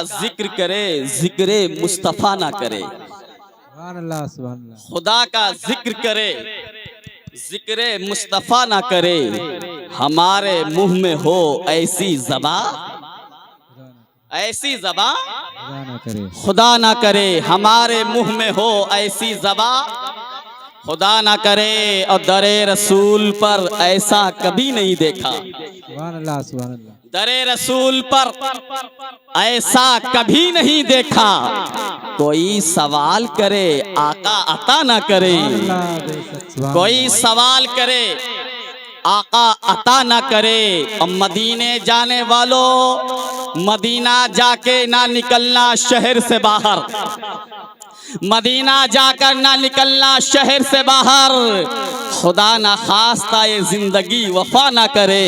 जिक्र करे जिक्र मुस्तफा ना करे। खुदा का जिक्र करे जिक्र मुस्तफा ना करे। हमारे मुंह में हो ऐसी ज़बां खुदा ना करे। हमारे मुंह में हो ऐसी ज़बां खुदा ना करे। और दरे रसूल पर ऐसा कभी नहीं देखा। दरे रसूल पर ऐसा कभी नहीं देखा। कोई सवाल करे आका अता ना करे। कोई सवाल करे आका अता ना करे। और मदीने जाने वालों, मदीना जाके ना निकलना शहर से बाहर। मदीना जाकर ना निकलना शहर से बाहर। खुदा ना खास्ता ये जिंदगी वफा ना करे।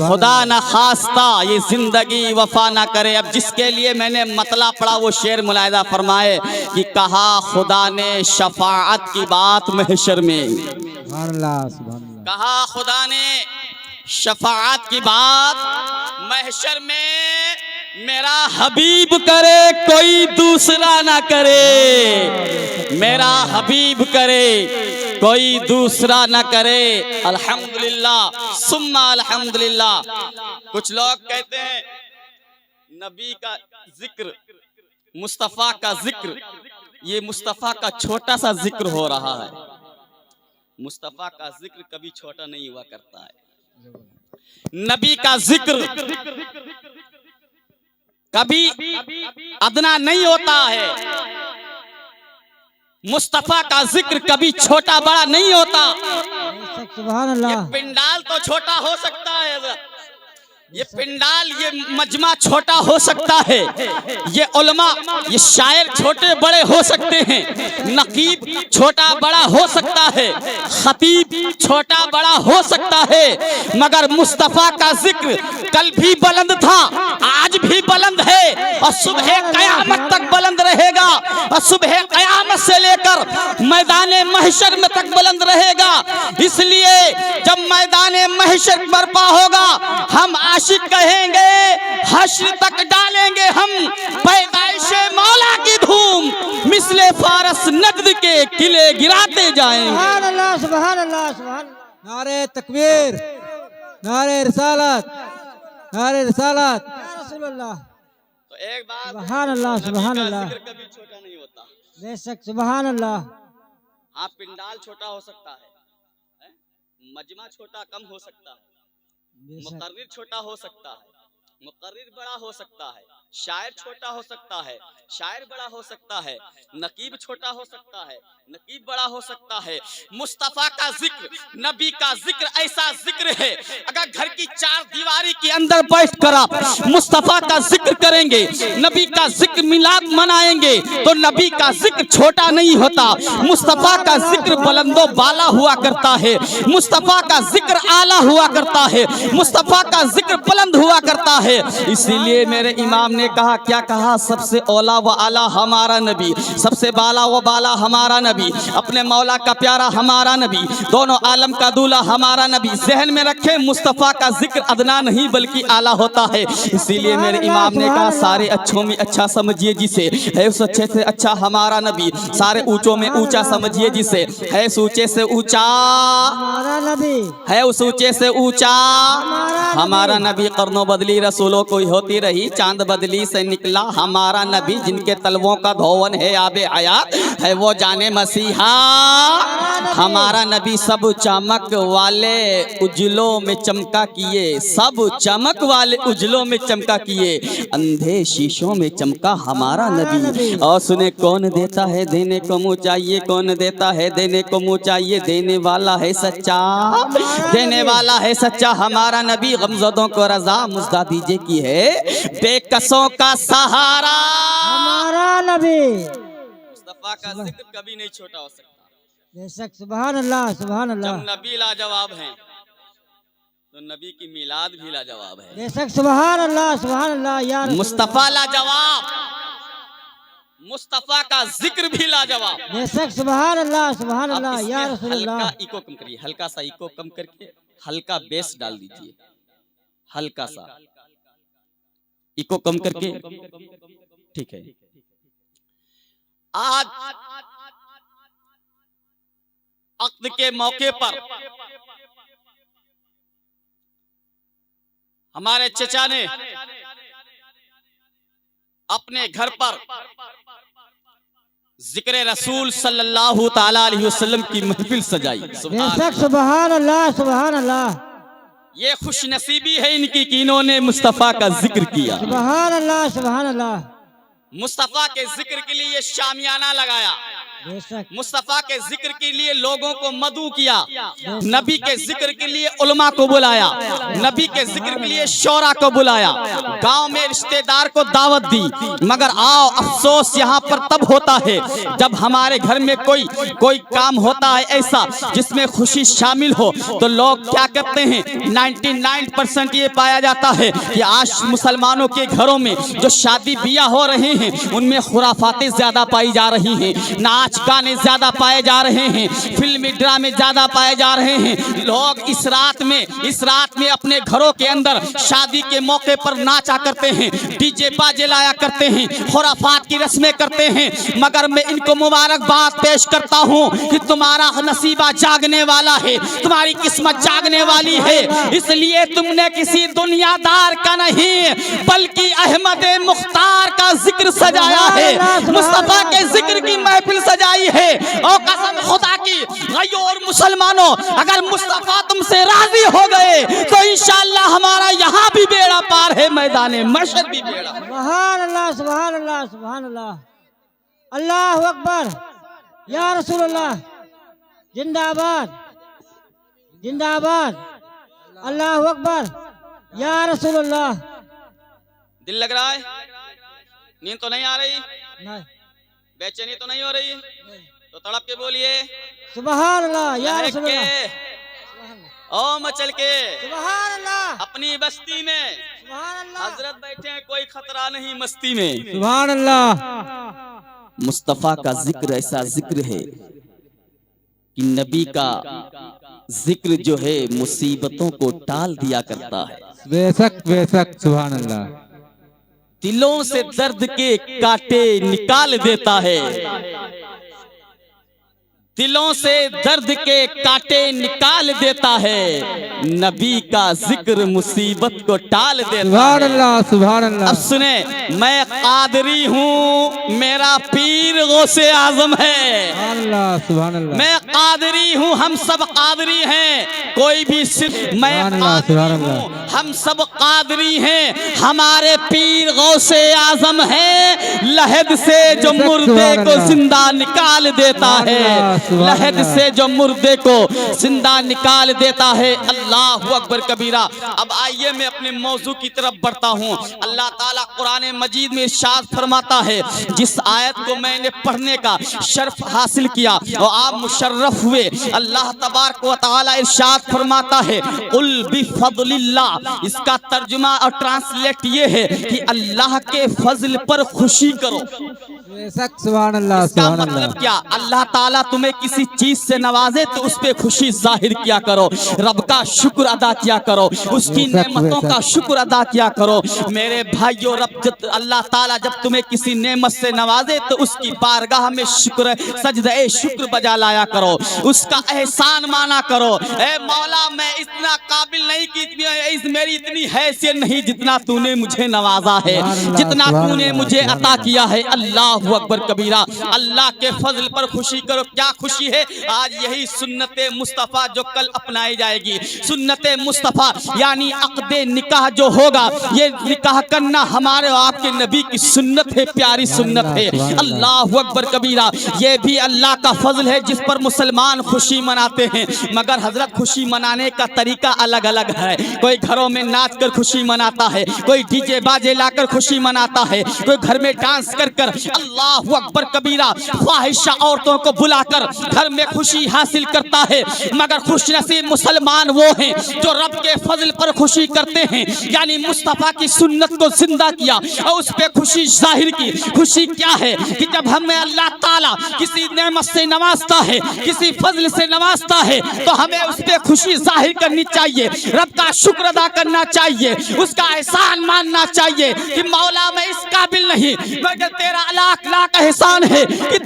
खुदा ना खास्ता ये जिंदगी वफा ना करे। अब जिसके लिए मैंने मतला पढ़ा वो शेर मुलाहिजा फरमाए कि कहा खुदा ने शफाअत की बात महशर में। कहा खुदा ने शफाअत की बात महशर में। मेरा हबीब करे कोई दूसरा ना करे। मेरा हबीब करे कोई दूसरा ना करे। अल्हम्दुलिल्लाह सुम्मा अल्हम्दुलिल्लाह। कुछ लोग कहते हैं नबी का जिक्र, मुस्तफ़ा का जिक्र, ये मुस्तफ़ा का छोटा सा जिक्र हो रहा है। मुस्तफ़ा का जिक्र कभी छोटा नहीं हुआ करता है। नबी का जिक्र कभी अदना नहीं होता है। मुस्तफा का जिक्र कभी छोटा बड़ा नहीं होता। ये पिंडाल तो छोटा हो सकता है, ये पिंडाल ये मजमा छोटा हो सकता है। ये उलमा ये शायर छोटे बड़े हो सकते हैं। नकीब छोटा बड़ा हो सकता है। खतीब छोटा बड़ा हो सकता है। मगर मुस्तफ़ा का जिक्र कल भी बुलंद था, आज भी बुलंद है और सुबह क़यामत तक बुलंद रहेगा। और सुबह क़यामत से लेकर मैदान महशर में तक बुलंद रहेगा। इसलिए जब मैदान महशर बर्पा होगा हम आशिक कहेंगे हश्र तक डालेंगे हम पैदाइशे मौला की धूम। मिसले फारस नजद के किले गिराते जाएंगे। सुभान अल्लाह सुभान अल्लाह सुभान। नारे तकबीर, नारे रिसालत, नारे रिसालत या रसूल अल्लाह। तो एक बात सुभान अल्लाह सुभान अल्लाह। कभी छोटा नहीं होता। बेशक सुभान अल्लाह। हाँ पिंडाल छोटा हो सकता है, मजमा छोटा कम हो सकता है, मुकर्रिर छोटा हो सकता है, मुकर्रिर बड़ा हो सकता है, शायर छोटा हो सकता है, शायर बड़ा हो सकता है, नकीब छोटा हो सकता है, नकीब बड़ा हो सकता है। मुस्तफ़ा का जिक्र, नबी का जिक्र ऐसा जिक्र है अगर घर की चार दीवारी के अंदर बैठ कर आप मुस्तफ़ा का जिक्र करेंगे, नबी का जिक्र मिलाद मनाएंगे तो नबी का जिक्र छोटा नहीं होता। मुस्तफ़ा का जिक्र बुलंदो बाला हुआ करता है। मुस्तफ़ा का जिक्र आला हुआ करता है। मुस्तफ़ा का जिक्र बुलंद हुआ करता है। इसीलिए मेरे इमाम ने कहा, क्या कहा, सबसे औला व आला हमारा नबी, सबसे बाला व बाला हमारा नबी, अपने मौला का प्यारा हमारा नबी, दोनों आलम का दूल्हा हमारा नबी। जहन में रखें मुस्तफ़ा का जिक्र अदना नहीं बल्कि आला होता है। इसीलिए मेरे इमाम ने कहा सारे अच्छों में अच्छा समझिए जिसे, है उस अच्छे से अच्छा हमारा नबी। सारे ऊंचों में ऊंचा समझिए जिसे, है उस ऊंचे से ऊंचा हमारा नबी, है उस ऊंचे से ऊंचा हमारा नबी। कर्नों बदली रसूलों को होती रही, चांद बदली से निकला हमारा नबी। जिनके तलवों का धोवन है आबे हयात, है वो जाने मसीहा हमारा नबी। सब चमक वाले उजलों में चमका किए, सब चमक वाले उजलों में चमका किए, अंधे शीशों में चमका हमारा नबी। और सुने कौन देता है देने को मुँह चाहिए, कौन देता है देने को मुँह चाहिए, देने वाला है सच्चा, देने वाला है सच्चा हमारा नबी। गमज़दों को रजा मुस्दा दीजिए की है बेकसों का सहारा हमारा नबी। मुस्तफ़ा का जिक्र कभी नहीं छोटा हो सकता। बेशक सुभान अल्लाह सुभान अल्लाह। जब नबी लाजवाब हैं तो नबी की मिलाद भी लाजवाब है। बेशक सुभान अल्लाह सुभान अल्लाह। या मुस्तफ़ा लाजवाब, मुस्तफ़ा का जिक्र भी लाजवाब। बेशक सुभान अल्लाह सुभान अल्लाह। या रसूल अल्लाह। हल्का इको कम करिए, हल्का सा इको कम करके हल्का बेस डाल दीजिए, हल्का सा। इको कम करके, ठीक है। आज अक़्द के मौके पर हमारे चचा ने अपने घर पर जिक्र रसूल सल्लल्लाहु ताला अलैहि वसल्लम की महफिल सजाई। सुभान अल्लाह, सुभान अल्लाह। ये खुश नसीबी है इनकी कि इन्होंने मुस्तफा का जिक्र किया। सुभान अल्लाह, सुभान अल्लाह। मुस्तफा के जिक्र के लिए शामियाना लगाया, मुस्तफा के जिक्र के लिए लोगों को मदऊ किया, नबी के जिक्र के लिए उलमा को बुलाया, नबी के जिक्र के लिए शौरा को बुलाया, गांव में रिश्तेदार को दावत दी। मगर आओ अफसोस यहाँ पर तब होता है जब हमारे घर में कोई काम होता है ऐसा जिसमें खुशी शामिल हो, तो लोग क्या करते हैं, 99% ये पाया जाता है कि आज मुसलमानों के घरों में जो शादी बियाह हो रहे हैं उनमें खुराफातें ज्यादा पाई जा रही हैं, नाच गाने ज्यादा पाए जा रहे हैं, फिल्मी ड्रामे ज्यादा पाए जा रहे हैं। लोग इस रात में अपने घरों के अंदर शादी के मौके पर नाचा करते हैं, डीजे बाजे लाया करते हैं, खुराफात की रस्में करते हैं। मगर मैं इनको मुबारकबाद पेश करता हूँ कि तुम्हारा नसीबा जागने वाला है, तुम्हारी किस्मत जागने वाली है, इसलिए तुमने किसी दुनियादार का नहीं बल्कि अहमद मुख्तार का जिक्र सजाया है, मुस्तफा के जिक्र की महफिल सजाई है। और कसम खुदा की भाइयों और मुसलमानों, अगर मुस्तफा तुमसे राजी हो गए तो इंशाअल्लाह हमारा यहाँ भी बेड़ा पार है, मैदाने मशर भी बेड़ा। सुभान अल्लाह, सुभान अल्लाह, सुभान अल्लाह। अल्लाहु अकबर, या रसूल अल्लाह, जिंदाबाद जिंदाबाद, अल्लाहु अकबर, या रसूल अल्लाह। दिल लग रहा है, नींद तो नहीं आ रही, नहीं, बेचैनी तो नहीं हो रही, तो तड़प के बोलिए सुभान अल्लाह, या रसूल अल्लाह, ओ मचल के सुभान अल्लाह, अपनी बस्ती में सुभान अल्लाह, हजरत बैठे हैं, कोई खतरा नहीं मस्ती में। सुभान अल्लाह। मुस्तफा का जिक्र ऐसा जिक्र है कि नबी का जिक्र जो है मुसीबतों को टाल दिया करता है। बेशक बेशक, सुभान अल्लाह। दिलों से दर्द के कांटे निकाल देता है, दिलों से दर्द के कांटे निकाल देता है, नबी का जिक्र मुसीबत को टाल देता है। सुभान अल्लाह, सुभान अल्लाह। अब सुने, मैं कादरी हूँ, मेरा पीर गौसे आजम है। अल्लाह, सुभान अल्लाह। मैं कादरी हूँ, हम सब कादरी हैं, कोई भी सिर्फ मैं कादरी हूँ, हम सब कादरी हैं, हमारे पीर गौसे आजम है। लहद से जो मुर्दे को जिंदा निकाल देता है, लहद से जो मुर्दे को जिंदा निकाल देता है। अल्लाह अकबर कबीरा। अब आइए मैं अपने मौजू की तरफ बढ़ता हूँ। अल्लाह ताला कुरान मजीद में इरशाद फरमाता है, जिस आयत को मैंने पढ़ने का शर्फ हासिल किया और आप मुशर्रफ हुए, अल्लाह तबारक व तआला इरशाद फरमाता है, कुल बिफज़लिल्लाह। इसका तर्जुमा और ट्रांसलेट ये है कि अल्लाह के फजल पर खुशी करो। सुभान अल्लाह, इसका मतलब क्या? अल्लाह ताला तुम्हें किसी चीज से नवाजे तो उस पे खुशी जाहिर किया करो, रब का शुक्र अदा किया करो, उसकी नेमतों का शुक्र अदा किया करो। मेरे भाइयों, अल्लाह ताला जब तुम्हें किसी नेमत से नवाजे तो उसकी बारगाह में शुक्र सजदे शुक्र बजा लाया करो, उसका एहसान माना करो। ए मौला, मैं इतना काबिल नहीं कि मेरी इतनी हैसियत नहीं जितना तूने मुझे नवाजा है, जितना तूने मुझे अता किया है। अल्लाह अकबर कबीरा। अल्लाह के फजल पर खुशी करो। क्या खुशी है? आज यही सुन्नते मुस्तफ़ा जो कल अपनाई जाएगी, सुन्नते मुस्तफ़ा यानी अक़दे निकाह जो होगा, ये निकाह करना हमारे आपके नबी की सुन्नत है, प्यारी सुन्नत है। अल्लाह अकबर कबीरा। ये भी अल्लाह का फजल है जिस पर मुसलमान खुशी मनाते हैं, मगर हजरत खुशी मनाने का तरीका अलग अलग है। कोई घरों में नाच कर खुशी मनाता है, कोई डीजे बाजे लाकर खुशी मनाता है, कोई घर में डांस कर कर अल्लाह अकबर कबीरा ख्वाहिशा औरतों को बुलाकर घर में खुशी हासिल करता है। मगर खुशनसीब मुसलमान वो हैं जो रब के फजल पर खुशी करते हैं, यानी मुस्तफ़ा की सुन्नत को जिंदा किया और उस पर खुशी जाहिर की। खुशी क्या है कि जब हमें अल्लाह ताला किसी नेमत से नवाजता है, किसी फजल से नवाजता है, तो हमें उस पर खुशी जाहिर करनी चाहिए, रब का शुक्र अदा करना चाहिए, उसका एहसान मानना चाहिए कि मौला मैं इस काबिल नहीं, मगर तेरा लाख लाख एहसान है कि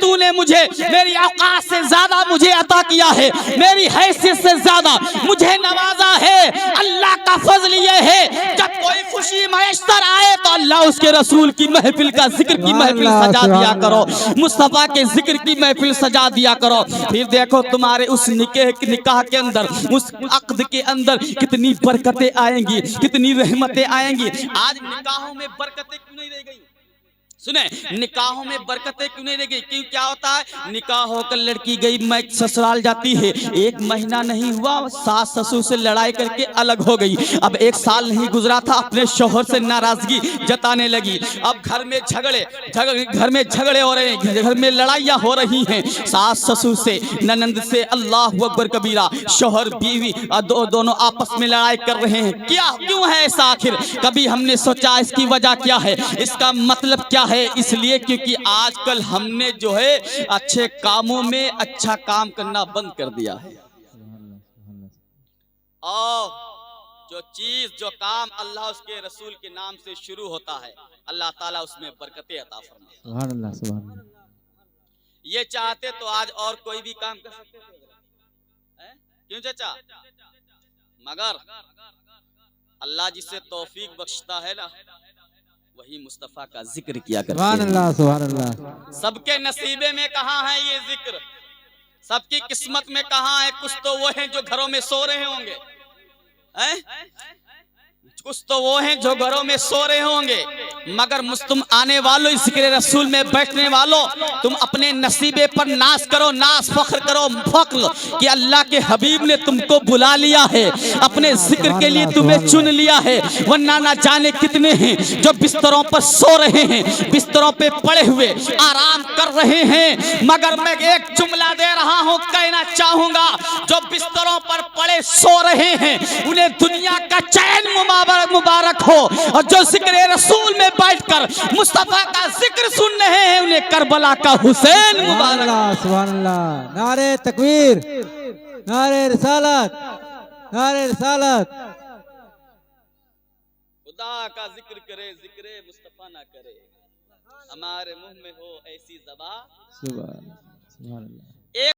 तूने मुझे मेरी औकात से ज्यादा मुझे अता किया है, मेरी हैसियत से ज्यादा मुझे नवाजा है। अल्लाह का फजल ये है जब कोई खुशी मैसर आए तो अल्लाह उसके रसूल की महफिल का जिक्र की महफिल सजा दिया करो, मुस्तफ़ा के जिक्र की महफिल सजा दिया करो। फिर देखो तुम्हारे उस निकाह के अंदर, उस अक़्द के अंदर कितनी बरकतें आएंगी, कितनी रहमतें आएंगी। आज निकाहों में बरकतें क्यों नहीं रह गई? सुने, निकाहों में बरकतें क्यों नहीं रह गई? क्यों क्या होता है, निकाह होकर लड़की गई मैं ससुराल जाती है, 1 महीना नहीं हुआ सास ससुर से लड़ाई करके अलग हो गई। अब 1 साल नहीं गुजरा था अपने शौहर से नाराजगी जताने लगी। अब घर में झगड़े हो रहे हैं, घर में लड़ाइयाँ हो रही हैं सास ससुर से, ननंद से। अल्लाह अकबर कबीरा, शौहर बीवी दोनों आपस में लड़ाई कर रहे हैं। क्या क्यों है ऐसा? आखिर कभी हमने सोचा इसकी वजह क्या है, इसका मतलब क्या है? इसलिए क्योंकि आजकल हमने जो है अच्छे कामों में अच्छा काम करना बंद कर दिया है। और जो काम अल्लाह उसके रसूल के नाम से शुरू होता है, अल्लाह ताला उसमें बरकतें अता फरमाता है। सुभान अल्लाह, सुभान अल्लाह। ये चाहते तो आज और कोई भी काम कर सकते थे, क्यों चाचा? मगर अल्लाह जिसे तौफीक बख्शता है ना, वही मुस्तफ़ा का जिक्र किया करते हैं। सुभान अल्लाह, सुभान अल्लाह। सबके नसीबे में कहाँ है ये जिक्र, सबकी किस्मत में कहाँ है? कुछ तो वो हैं जो घरों में सो रहे होंगे, कुछ तो वो हैं जो घरों में सो रहे होंगे, मगर तुम आने वालों, जिक्र रसूल में बैठने वालों, तुम अपने नसीबे पर नाज करो, नाज फख्र करो, फख्र कि अल्लाह के हबीब ने तुमको बुला लिया है, अपने जिक्र के लिए तुम्हें चुन लिया है। वरना ना जाने कितने हैं जो बिस्तरों पर सो रहे हैं, बिस्तरों पे पड़े हुए आराम कर रहे हैं। मगर मैं एक जुमला दे रहा हूँ, कहना चाहूंगा, जो बिस्तरों पर पड़े सो रहे हैं उन्हें दुनिया का चैन मुबारक हो, और जो जिक्र रसूल में बैठकर मुस्तफा का जिक्र सुन रहे हैं उन्हें करबला का हुसैन मुबारक। सुभान अल्लाह। नारे तकबीर, नारे रिसालत, नारे रिसालत। खुदा का जिक्र करे, जिक्र मुस्तफा ना करे, हमारे मुंह में हो ऐसी ज़बान। सुभान अल्लाह।